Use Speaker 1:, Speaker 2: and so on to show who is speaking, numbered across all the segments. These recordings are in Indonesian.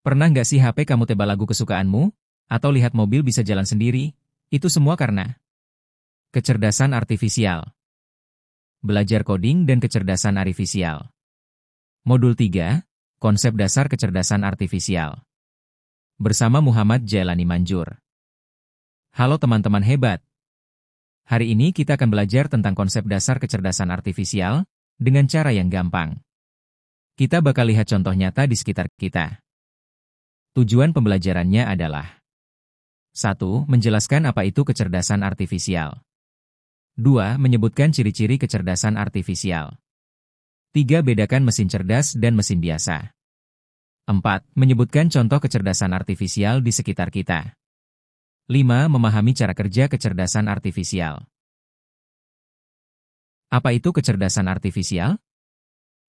Speaker 1: Pernah nggak sih HP kamu tebak lagu kesukaanmu? Atau lihat mobil bisa jalan sendiri? Itu semua karena kecerdasan artifisial. Belajar coding dan kecerdasan artifisial. Modul 3, Konsep Dasar Kecerdasan Artifisial. Bersama Muhammad Jailani Manjur. Halo teman-teman hebat. Hari ini kita akan belajar tentang konsep dasar kecerdasan artifisial dengan cara yang gampang. Kita bakal lihat contoh nyata di sekitar kita. Tujuan pembelajarannya adalah 1. Menjelaskan apa itu kecerdasan artifisial. 2. Menyebutkan ciri-ciri kecerdasan artifisial. 3. Bedakan mesin cerdas dan mesin biasa. 4. Menyebutkan contoh kecerdasan artifisial di sekitar kita. 5. Memahami cara kerja kecerdasan artifisial. Apa itu kecerdasan artifisial?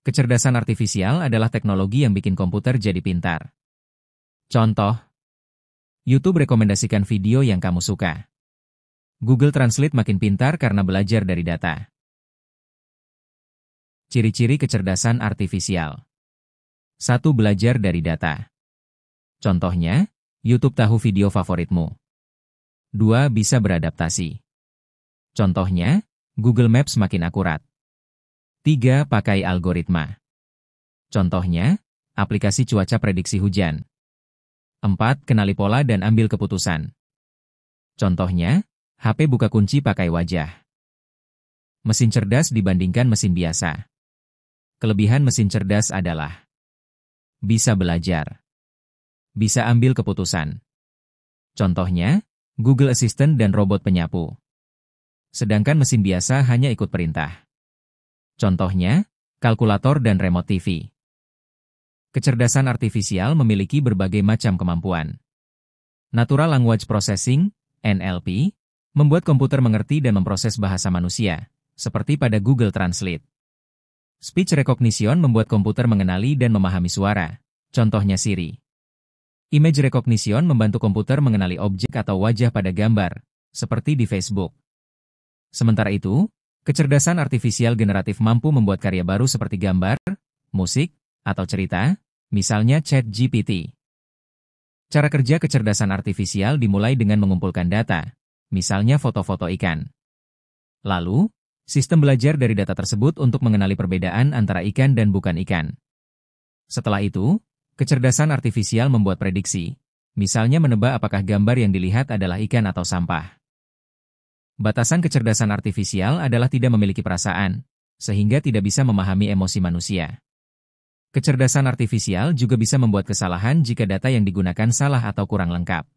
Speaker 1: Kecerdasan artifisial adalah teknologi yang bikin komputer jadi pintar. Contoh, YouTube rekomendasikan video yang kamu suka. Google Translate makin pintar karena belajar dari data. Ciri-ciri kecerdasan artifisial. 1. Belajar dari data. Contohnya, YouTube tahu video favoritmu. 2. Bisa beradaptasi. Contohnya, Google Maps makin akurat. 3. Pakai algoritma. Contohnya, aplikasi cuaca prediksi hujan. 4. Kenali pola dan ambil keputusan. Contohnya, HP buka kunci pakai wajah. Mesin cerdas dibandingkan mesin biasa. Kelebihan mesin cerdas adalah bisa belajar, bisa ambil keputusan. Contohnya, Google Assistant dan robot penyapu. Sedangkan mesin biasa hanya ikut perintah. Contohnya, kalkulator dan remote TV. Kecerdasan artifisial memiliki berbagai macam kemampuan. Natural Language Processing, NLP, membuat komputer mengerti dan memproses bahasa manusia, seperti pada Google Translate. Speech Recognition membuat komputer mengenali dan memahami suara, contohnya Siri. Image Recognition membantu komputer mengenali objek atau wajah pada gambar, seperti di Facebook. Sementara itu, kecerdasan artifisial generatif mampu membuat karya baru seperti gambar, musik, atau cerita, misalnya ChatGPT. Cara kerja kecerdasan artifisial dimulai dengan mengumpulkan data, misalnya foto-foto ikan. Lalu, sistem belajar dari data tersebut untuk mengenali perbedaan antara ikan dan bukan ikan. Setelah itu, kecerdasan artifisial membuat prediksi, misalnya menebak apakah gambar yang dilihat adalah ikan atau sampah. Batasan kecerdasan artifisial adalah tidak memiliki perasaan, sehingga tidak bisa memahami emosi manusia. Kecerdasan artifisial juga bisa membuat kesalahan jika data yang digunakan salah atau kurang lengkap.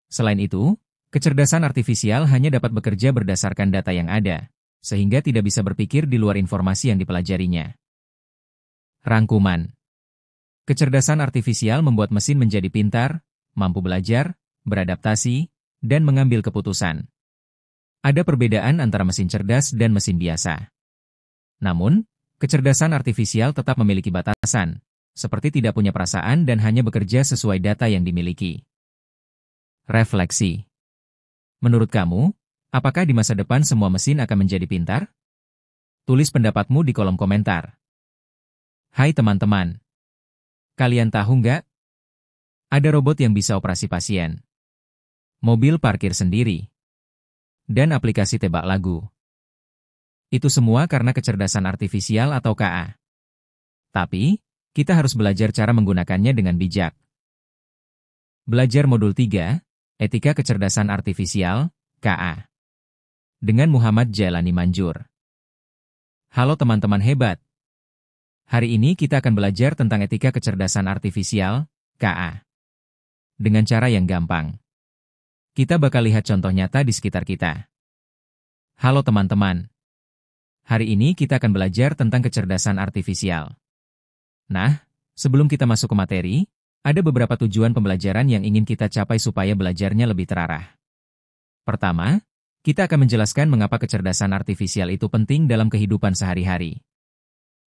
Speaker 1: Selain itu, kecerdasan artifisial hanya dapat bekerja berdasarkan data yang ada, sehingga tidak bisa berpikir di luar informasi yang dipelajarinya. Rangkuman. Kecerdasan artifisial membuat mesin menjadi pintar, mampu belajar, beradaptasi, dan mengambil keputusan. Ada perbedaan antara mesin cerdas dan mesin biasa. Namun, kecerdasan artifisial tetap memiliki batasan, seperti tidak punya perasaan dan hanya bekerja sesuai data yang dimiliki. Refleksi. Menurut kamu, apakah di masa depan semua mesin akan menjadi pintar? Tulis pendapatmu di kolom komentar. Hai teman-teman. Kalian tahu nggak? Ada robot yang bisa operasi pasien, mobil parkir sendiri, dan aplikasi tebak lagu. Itu semua karena kecerdasan artifisial atau KA. Tapi, kita harus belajar cara menggunakannya dengan bijak. Belajar Modul 3, Etika Kecerdasan Artifisial, KA. Dengan Muhammad Jailani Manjur. Halo teman-teman hebat. Hari ini kita akan belajar tentang etika kecerdasan artifisial, KA. Dengan cara yang gampang. Kita bakal lihat contoh nyata di sekitar kita. Halo teman-teman. Hari ini kita akan belajar tentang kecerdasan artifisial. Nah, sebelum kita masuk ke materi, ada beberapa tujuan pembelajaran yang ingin kita capai supaya belajarnya lebih terarah. Pertama, kita akan menjelaskan mengapa kecerdasan artifisial itu penting dalam kehidupan sehari-hari.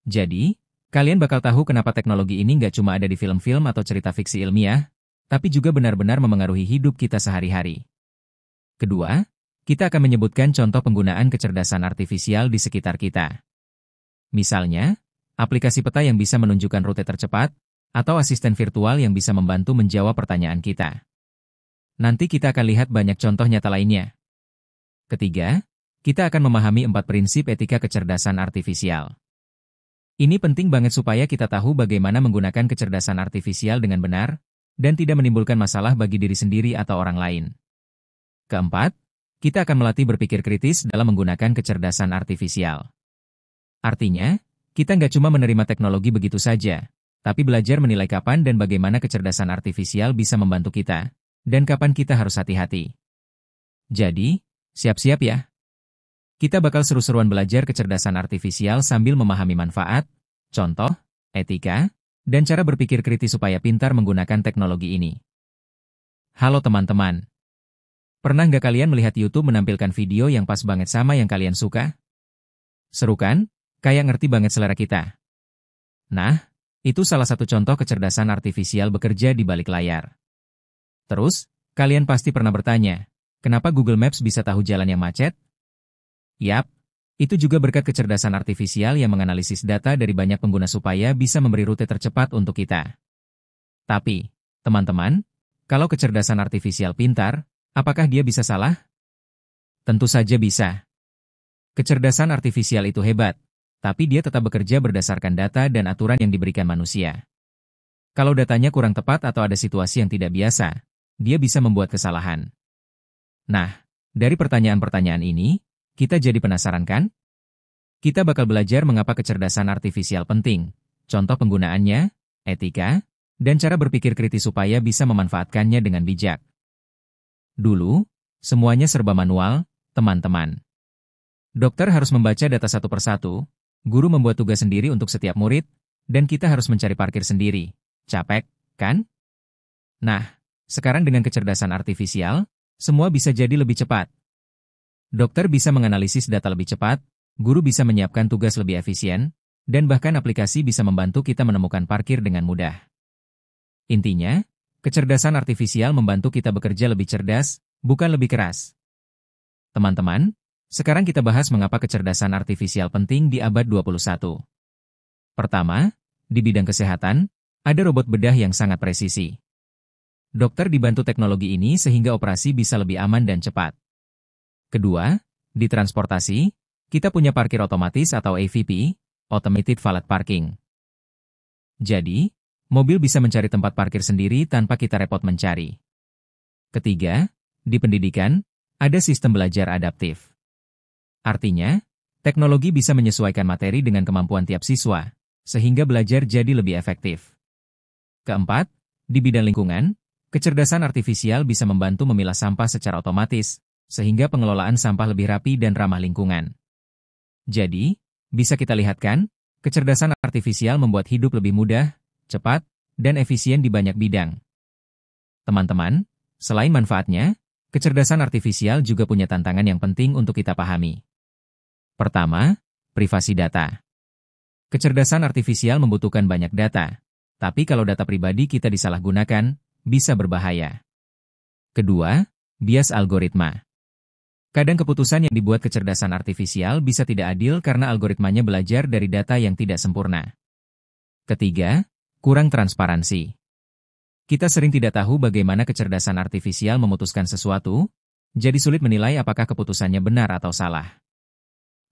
Speaker 1: Jadi, kalian bakal tahu kenapa teknologi ini nggak cuma ada di film-film atau cerita fiksi ilmiah, tapi juga benar-benar memengaruhi hidup kita sehari-hari. Kedua, kita akan menyebutkan contoh penggunaan kecerdasan artifisial di sekitar kita. Misalnya, aplikasi peta yang bisa menunjukkan rute tercepat, atau asisten virtual yang bisa membantu menjawab pertanyaan kita. Nanti kita akan lihat banyak contoh nyata lainnya. Ketiga, kita akan memahami 4 prinsip etika kecerdasan artifisial. Ini penting banget supaya kita tahu bagaimana menggunakan kecerdasan artifisial dengan benar, dan tidak menimbulkan masalah bagi diri sendiri atau orang lain. Keempat, kita akan melatih berpikir kritis dalam menggunakan kecerdasan artifisial. Artinya, kita nggak cuma menerima teknologi begitu saja, tapi belajar menilai kapan dan bagaimana kecerdasan artifisial bisa membantu kita, dan kapan kita harus hati-hati. Jadi, siap-siap ya. Kita bakal seru-seruan belajar kecerdasan artifisial sambil memahami manfaat, contoh, etika, dan cara berpikir kritis supaya pintar menggunakan teknologi ini. Halo teman-teman. Pernah nggak kalian melihat YouTube menampilkan video yang pas banget sama yang kalian suka? Seru kan? Kayak ngerti banget selera kita. Nah, itu salah satu contoh kecerdasan artifisial bekerja di balik layar. Terus, kalian pasti pernah bertanya, kenapa Google Maps bisa tahu jalan yang macet? Yap, itu juga berkat kecerdasan artifisial yang menganalisis data dari banyak pengguna supaya bisa memberi rute tercepat untuk kita. Tapi, teman-teman, kalau kecerdasan artifisial pintar, apakah dia bisa salah? Tentu saja bisa. Kecerdasan artifisial itu hebat, tapi dia tetap bekerja berdasarkan data dan aturan yang diberikan manusia. Kalau datanya kurang tepat atau ada situasi yang tidak biasa, dia bisa membuat kesalahan. Nah, dari pertanyaan-pertanyaan ini, kita jadi penasaran kan? Kita bakal belajar mengapa kecerdasan artifisial penting, contoh penggunaannya, etika, dan cara berpikir kritis supaya bisa memanfaatkannya dengan bijak. Dulu, semuanya serba manual, teman-teman. Dokter harus membaca data satu persatu, guru membuat tugas sendiri untuk setiap murid, dan kita harus mencari parkir sendiri. Capek, kan? Nah, sekarang dengan kecerdasan artifisial, semua bisa jadi lebih cepat. Dokter bisa menganalisis data lebih cepat, guru bisa menyiapkan tugas lebih efisien, dan bahkan aplikasi bisa membantu kita menemukan parkir dengan mudah. Intinya, kecerdasan artifisial membantu kita bekerja lebih cerdas, bukan lebih keras. Teman-teman, sekarang kita bahas mengapa kecerdasan artifisial penting di abad 21. Pertama, di bidang kesehatan, ada robot bedah yang sangat presisi. Dokter dibantu teknologi ini sehingga operasi bisa lebih aman dan cepat. Kedua, di transportasi, kita punya parkir otomatis atau AVP, Automated Valet Parking. Jadi, mobil bisa mencari tempat parkir sendiri tanpa kita repot mencari. Ketiga, di pendidikan, ada sistem belajar adaptif. Artinya, teknologi bisa menyesuaikan materi dengan kemampuan tiap siswa, sehingga belajar jadi lebih efektif. Keempat, di bidang lingkungan, kecerdasan artifisial bisa membantu memilah sampah secara otomatis, sehingga pengelolaan sampah lebih rapi dan ramah lingkungan. Jadi, bisa kita lihat kan, kecerdasan artifisial membuat hidup lebih mudah, cepat, dan efisien di banyak bidang. Teman-teman, selain manfaatnya, kecerdasan artifisial juga punya tantangan yang penting untuk kita pahami. Pertama, privasi data. Kecerdasan artifisial membutuhkan banyak data, tapi kalau data pribadi kita disalahgunakan, bisa berbahaya. Kedua, bias algoritma. Kadang keputusan yang dibuat kecerdasan artifisial bisa tidak adil karena algoritmanya belajar dari data yang tidak sempurna. Ketiga, kurang transparansi. Kita sering tidak tahu bagaimana kecerdasan artifisial memutuskan sesuatu, jadi sulit menilai apakah keputusannya benar atau salah.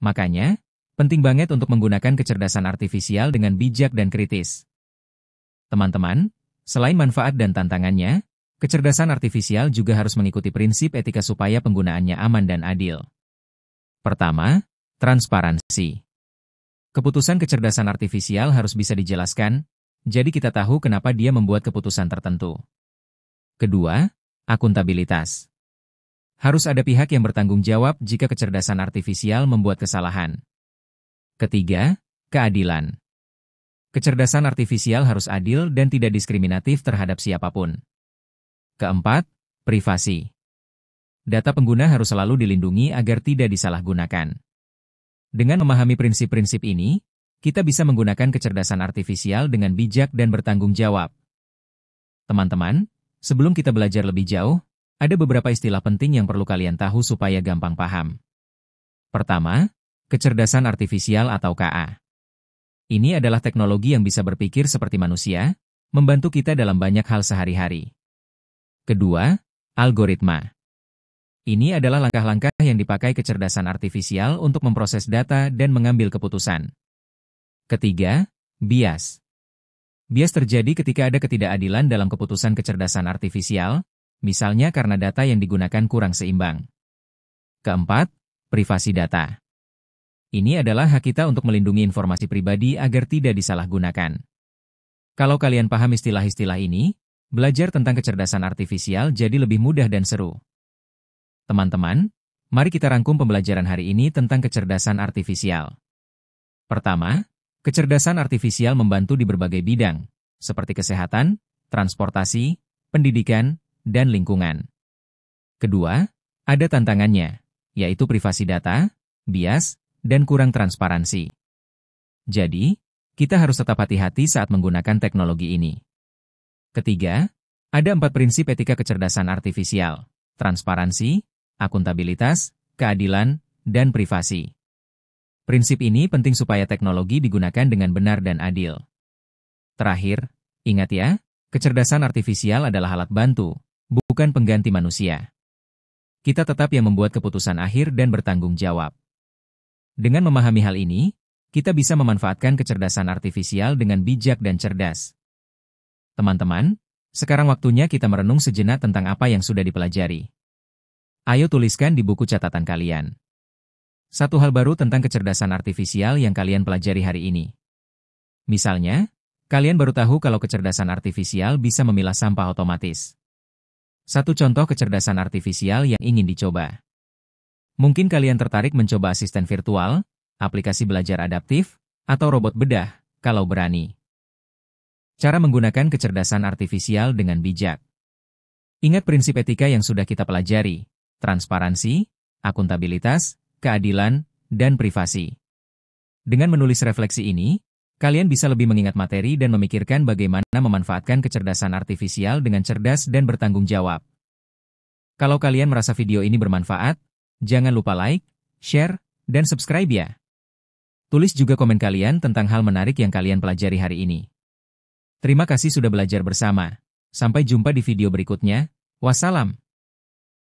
Speaker 1: Makanya, penting banget untuk menggunakan kecerdasan artifisial dengan bijak dan kritis. Teman-teman, selain manfaat dan tantangannya, kecerdasan artifisial juga harus mengikuti prinsip etika supaya penggunaannya aman dan adil. Pertama, transparansi. Keputusan kecerdasan artifisial harus bisa dijelaskan, jadi kita tahu kenapa dia membuat keputusan tertentu. Kedua, akuntabilitas. Harus ada pihak yang bertanggung jawab jika kecerdasan artifisial membuat kesalahan. Ketiga, keadilan. Kecerdasan artifisial harus adil dan tidak diskriminatif terhadap siapapun. Keempat, privasi. Data pengguna harus selalu dilindungi agar tidak disalahgunakan. Dengan memahami prinsip-prinsip ini, kita bisa menggunakan kecerdasan artifisial dengan bijak dan bertanggung jawab. Teman-teman, sebelum kita belajar lebih jauh, ada beberapa istilah penting yang perlu kalian tahu supaya gampang paham. Pertama, kecerdasan artifisial atau KA. Ini adalah teknologi yang bisa berpikir seperti manusia, membantu kita dalam banyak hal sehari-hari. Kedua, algoritma. Ini adalah langkah-langkah yang dipakai kecerdasan artifisial untuk memproses data dan mengambil keputusan. Ketiga, bias. Bias terjadi ketika ada ketidakadilan dalam keputusan kecerdasan artifisial, misalnya karena data yang digunakan kurang seimbang. Keempat, privasi data. Ini adalah hak kita untuk melindungi informasi pribadi agar tidak disalahgunakan. Kalau kalian paham istilah-istilah ini, belajar tentang kecerdasan artifisial jadi lebih mudah dan seru. Teman-teman, mari kita rangkum pembelajaran hari ini tentang kecerdasan artifisial. Pertama, kecerdasan artifisial membantu di berbagai bidang, seperti kesehatan, transportasi, pendidikan, dan lingkungan. Kedua, ada tantangannya, yaitu privasi data, bias, dan kurang transparansi. Jadi, kita harus tetap hati-hati saat menggunakan teknologi ini. Ketiga, ada 4 prinsip etika kecerdasan artifisial: transparansi, akuntabilitas, keadilan, dan privasi. Prinsip ini penting supaya teknologi digunakan dengan benar dan adil. Terakhir, ingat ya, kecerdasan artifisial adalah alat bantu, bukan pengganti manusia. Kita tetap yang membuat keputusan akhir dan bertanggung jawab. Dengan memahami hal ini, kita bisa memanfaatkan kecerdasan artifisial dengan bijak dan cerdas. Teman-teman, sekarang waktunya kita merenung sejenak tentang apa yang sudah dipelajari. Ayo tuliskan di buku catatan kalian. Satu hal baru tentang kecerdasan artifisial yang kalian pelajari hari ini. Misalnya, kalian baru tahu kalau kecerdasan artifisial bisa memilah sampah otomatis. Satu contoh kecerdasan artifisial yang ingin dicoba. Mungkin kalian tertarik mencoba asisten virtual, aplikasi belajar adaptif, atau robot bedah, kalau berani. Cara menggunakan kecerdasan artifisial dengan bijak. Ingat prinsip etika yang sudah kita pelajari: transparansi, akuntabilitas, keadilan, dan privasi. Dengan menulis refleksi ini, kalian bisa lebih mengingat materi dan memikirkan bagaimana memanfaatkan kecerdasan artifisial dengan cerdas dan bertanggung jawab. Kalau kalian merasa video ini bermanfaat, jangan lupa like, share, dan subscribe ya. Tulis juga komen kalian tentang hal menarik yang kalian pelajari hari ini. Terima kasih sudah belajar bersama. Sampai jumpa di video berikutnya. Wassalam.